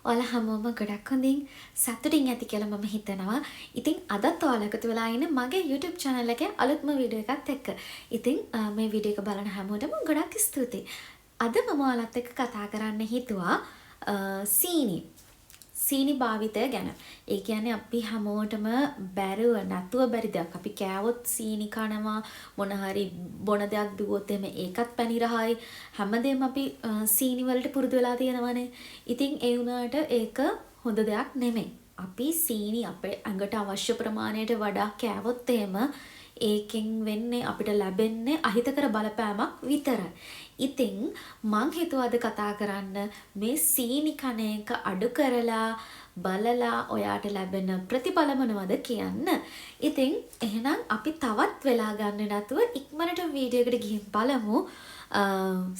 ඔයාලා හැමෝම ගොඩක් හොඳින් සතුටින් ඇති කියලා මම හිතනවා. ඉතින් අදත් ඔයාලා එකතු වෙලා ඉන්නේ මගේ YouTube channel එකේ අලුත්ම වීඩියෝ එකත් එක්ක. ඉතින් මේ වීඩියෝ එක බලන හැමෝටම ගොඩක් ස්තුතියි. අද මම ඔයාලත් එක්ක කතා කරන්න හිතුවා සීනි භාවිතය ගැන. ඒ කියන්නේ අපි හැමෝටම බැරුව නැතුව බැරි දෙයක්. අපි කෑවොත් සීනි කනවා, මොන හරි බොන දෙයක් බිව්වොත් එමේ ඒකත් පැණි රහයි. හැමදේම අපි සීනි වලට පුරුදු වෙලා තියෙනවනේ. ඉතින් ඒ වුණාට ඒක හොඳ දෙයක් නෙමෙයි. අපි සීනි අපේ ඇඟට අවශ්‍ය ප්‍රමාණයට වඩා කෑවොත් එහෙම ඒකෙන් වෙන්නේ අපිට ලැබෙන්නේ අහිතකර බලපෑමක් විතරයි. ඉතින් මං හිතුවා අද කතා කරන්න මේ සීනි කන එක අඩු කරලා බලලා ඔයාට ලැබෙන ප්‍රතිඵල මොනවද කියන්න. ඉතින් එහෙනම් අපි තවත් වෙලා ගන්න නැතුව ඉක්මනට වීඩියෝ එකට ගිහින් බලමු.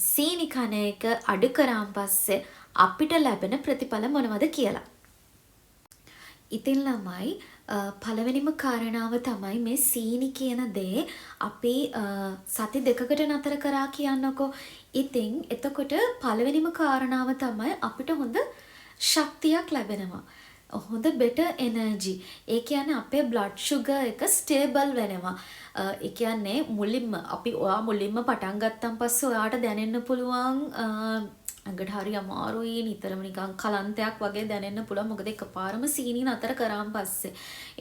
සීනි කන එක අඩු කරාන් පස්සේ අපිට ලැබෙන ප්‍රතිඵල මොනවද කියලා. ඉතින් ළමයි පළවෙනිම කාරණාව තමයි මේ සීනි කියන දේ අපි සති දෙකකට නතර කරා කියන්නකෝ. ඉතින් එතකොට පළවෙනිම කාරණාව තමයි අපිට හොඳ ශක්තියක් ලැබෙනවා. හොඳ better energy. ඒ කියන්නේ අපේ blood sugar එක stable වෙනවා. ඒ කියන්නේ ඔයා මුලින්ම පටන් ගත්තන් පස්සේ ඔයාට දැනෙන්න පුළුවන් ඇඟට හරි අමාරුයි, නිතරම නිකන් කලන්තයක් වගේ දැනෙන්න පුළුවන්. මොකද එකපාරම සීනි නතර කරාන් පස්සේ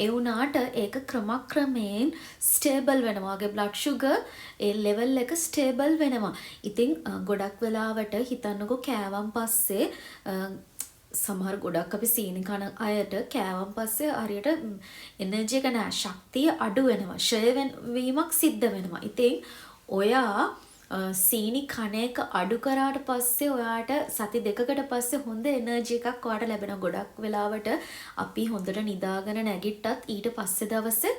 ඒ වුණාට ඒක ක්‍රමක්‍රමයෙන් ස්ටේබල් වෙනවා. ඔයාගේ blood sugar ඒ level එක ස්ටේබල් වෙනවා. ඉතින් ගොඩක් වෙලාවට හිතන්නකෝ කෑවන් පස්සේ සමහර ගොඩක් අපි සීනි කන අයට කෑවන් පස්සේ හරියට එනර්ජි එක නෑ, ශක්තිය අඩු වෙනවා, ෂය වීමක් සිද්ධ වෙනවා. ඉතින් ඔයා සීනි කන එක අඩු කරාට පස්සේ ඔයාට සති දෙකකට පස්සේ හොඳ එනර්ජි එකක් ඔයාට ලැබෙනවා. ගොඩක් වෙලාවට අපි හොඳට නිදාගෙන නැගිට්ටත් ඊට පස්සේ දවසේ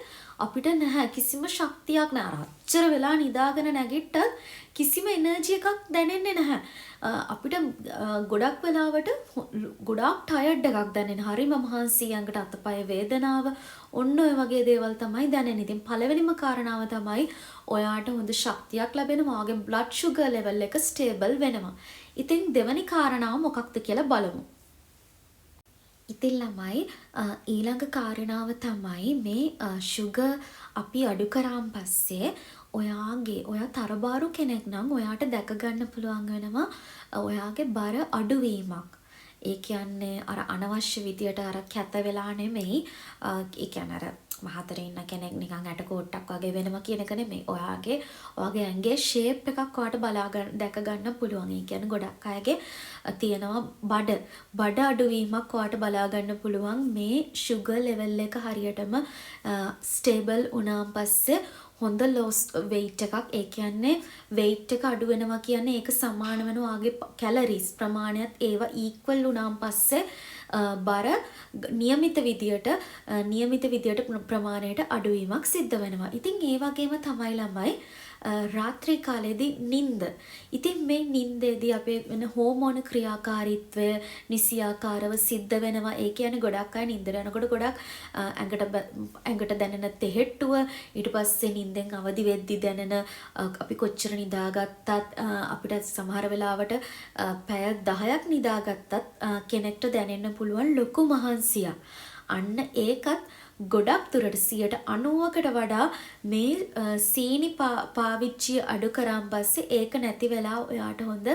අපිට නැහැ කිසිම ශක්තියක් නැහැ. අච්චර වෙලා නිදාගෙන නැගිට්ටත් කිසිම එනර්ජි එකක් දැනෙන්නේ නැහැ. අපිට ගොඩක් වෙලාවට ගොඩාක් ටයර්ඩ් එකක් දැනෙන. හරිම මහන්සි, ඇඟට අතපය වේදනාව, ඔන්න ඔය වගේ දේවල් තමයි දැනෙන්නේ. ඉතින් පළවෙනිම කාරණාව තමයි ඔයාට හොඳ ශක්තියක් ලැබෙනවා. ඔයාගේ blood sugar level එක stable වෙනවා. ඉතින් දෙවෙනි කාරණාව මොකක්ද කියලා බලමු. ඉතින් ළමයි ඊළඟ කාරණාව තමයි මේ sugar අපි අඩු කරාන් පස්සේ ඔයා තරබාරු කෙනෙක් නම් ඔයාට දැක ගන්න පුළුවන් වෙනවා ඔයාගේ බර අඩුවීමක්. ඒ කියන්නේ අර අනවශ්‍ය විදියට අර කැත වෙලා නෙමෙයි. ඒ කියන්නේ අර මහතර ඉන්න කෙනෙක් නිකන් ඇට කෝට්ටක් වගේ වෙනවා කියන එක නෙමෙයි. ඔයාගේ ඇඟේ shape එකක් ඔයාට දැක ගන්න පුළුවන්. ඒ කියන්නේ ගොඩක් අයගේ තියෙනවා බඩ අඩුවීමක් ඔයාට බලා ගන්න පුළුවන් මේ sugar level එක හරියටම stable වුණාන් පස්සේ හොඳ loss weight එකක්. ඒ කියන්නේ weight එක අඩු වෙනවා කියන්නේ ඒක සමාන වෙනවා ඔයාගේ calories ප්‍රමාණයත් ඒවා equal වුණාන් පස්සේ බර નિયમિત විදියට ප්‍රමාණයට අඩුවීමක් සිද්ධ වෙනවා. ඉතින් ඒ වගේම තමයි ළමයි රාත්‍රී කාලේදී නිින්ද. ඉතින් මේ නිින්දේදී අපේ වෙන හෝමෝන ක්‍රියාකාරීත්වය නිසියාකාරව සිද්ධ වෙනවා. ඒ කියන්නේ ගොඩක් අය නිින්දට යනකොට ගොඩක් ඇඟට දැනෙන තෙහෙට්ටුව, ඊට පස්සේ නිින්දෙන් අවදි වෙද්දි දැනෙන අපි කොච්චර නිදාගත්තත් අපිට සමහර වෙලාවට පැය 10ක් නිදාගත්තත් කෙනෙක්ට දැනෙන්න පුළුවන් ලොකු මහන්සියක්. අන්න ඒකත් ගොඩක් දුරට 90%කට වඩා මේ සීනි පාවිච්චිය අඩු කරාන් පස්සේ ඒක නැති වෙලා ඔයාට හොඳ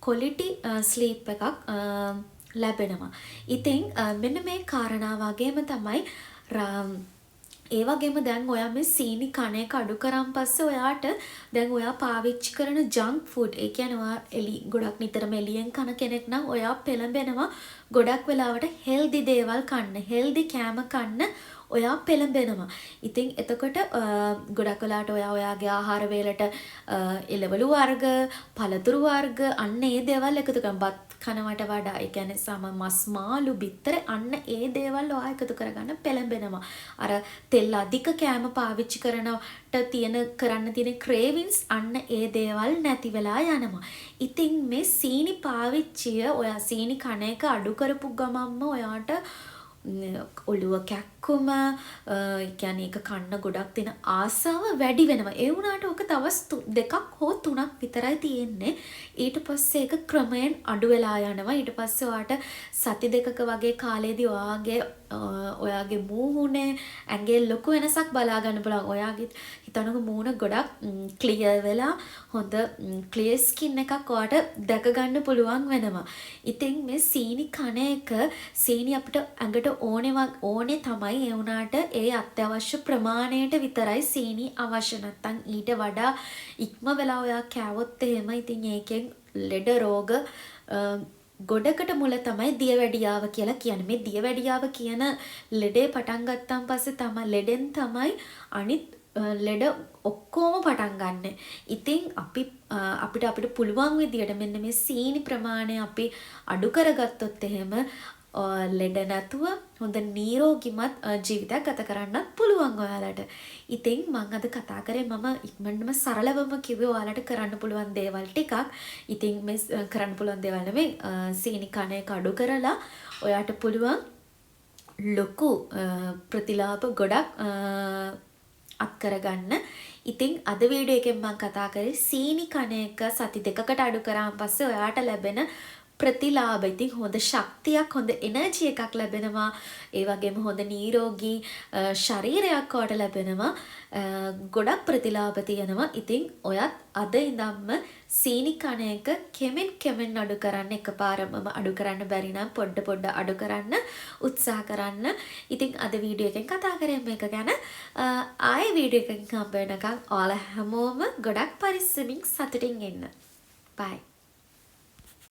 quality sleep එකක් ලැබෙනවා. ඉතින් මෙන්න මේ කාරණා වගේම තමයි ඒ වගේම දැන් ඔයා මේ සීනි කන එක අඩු කරාන් පස්සේ ඔයාට දැන් ඔයා පාවිච්චි කරන junk food, ඒ කියන්නේ ඔයා ගොඩක් නිතරම එළියෙන් කන කෙනෙක් නම් ඔයා පෙළඹෙනවා ගොඩක් වෙලාවට healthy දේවල් කන්න, healthy කෑම කන්න ඔයා පෙළඹෙනවා. ඉතින් එතකොට ගොඩක් වෙලාවට ඔයාගේ ආහාර වේලට එළවලු වර්ග, පළතුරු වර්ග අන්න ඒ දේවල් එකතු කරන බත් කනවට වඩා, ඒ කියන්නේ මස් මාළු බිත්තර අන්න ඒ දේවල් ඔයා එකතු කරගන්න පෙළඹෙනවා. අර තෙල් අධික කෑම පාවිච්චි කරනට කරන්න තියෙන cravings අන්න ඒ දේවල් නැති වෙලා යනවා. ඉතින් මේ සීනි පාවිච්චිය ඔයා සීනි කන එක අඩු කරපු ගමන්ම ඔයාට ඔළුව කැක්කුම කියන්නේ ඒක කන්න ගොඩක් තියෙන ආසාව වැඩි වෙනවා. ඒ වුණාට ඔක දවස් දෙකක් හෝ තුනක් විතරයි තියෙන්නේ. ඊට පස්සේ ඒක ක්‍රමයෙන් අඩු වෙලා යනවා. ඊට පස්සේ ඔයාට සති දෙකක වගේ කාලෙදී ඔයාගේ මූණේ ඇඟේ ලොකු වෙනසක් බලා ගන්න පුළුවන්. ඔයාගේ හිතනකො මූණ ගොඩක් ක්ලියර් වෙලා හොඳ ක්ලියර් ස්කින් එකක් ඔයාට දැක ගන්න පුළුවන් වෙනවා. ඉතින් මේ සීනි කන එක සීනි අපිට ඇඟට ඕනේ තමයි. ඒ වුණාට ඒ අත්‍යවශ්‍ය ප්‍රමාණයට විතරයි සීනි අවශ්‍ය. නැත්තම් ඊට වඩා ඉක්ම වෙලා ඔයා කෑවොත් එහෙම ඉතින් ඒකෙන් ලෙඩ රෝග ගොඩකට මුල තමයි දියවැඩියාව කියලා කියන්නේ. මේ දියවැඩියාව කියන ලෙඩේ පටන් ගත්තාන් පස්සේ තමයි ලෙඩෙන් තමයි අනිත් ලෙඩ ඔක්කොම පටන් ගන්න. ඉතින් අපිට පුළුවන් විදියට මෙන්න මේ සීනි ප්‍රමාණය අපි අඩු කරගත්තොත් එහෙම ලෙඩ නැතුව හොඳ නිරෝගිමත් ජීවිතයක් ගත කරන්නත් පුළුවන් ඔයාලට. ඉතින් මම අද කතා කරේ මම ඉක්මනටම සරලවම කිව්වේ ඔයාලට කරන්න පුළුවන් දේවල් ටිකක්. ඉතින් මේ කරන්න පුළුවන් දේවල් නෙමෙයි සීනි කන එක අඩු කරලා ඔයාට පුළුවන් ලොකු ප්‍රතිලාභ ගොඩක් අත් කරගන්න. ඉතින් අද වීඩියෝ එකෙන් මම කතා කරේ සීනි කන එක සති දෙකකට අඩු කරාන් පස්සේ ඔයාට ලැබෙන ප්‍රතිලාභ. ඉතින් හොඳ ශක්තියක් හොඳ එනර්ජි එකක් ලැබෙනවා. ඒ වගේම හොඳ නිරෝගී ශරීරයක් ඔයාට ලැබෙනවා. ගොඩක් ප්‍රතිලාභ තියෙනවා. ඉතින් ඔයත් අද ඉඳන්ම සීනි කන එක කෙමෙන් අඩු කරන්න. එකපාරම අඩු කරන්න බැරි නම් පොඩ අඩු කරන්න උත්සාහ කරන්න. ඉතින් අද වීඩියෝ එකෙන් කතා කරේ මේක ගැන. ආයේ වීඩියෝ එකකින් හම්බ වෙනකන් ඔයාලා හැමෝම ගොඩක් පරිස්සමින් සතුටින් ඉන්න. බයි.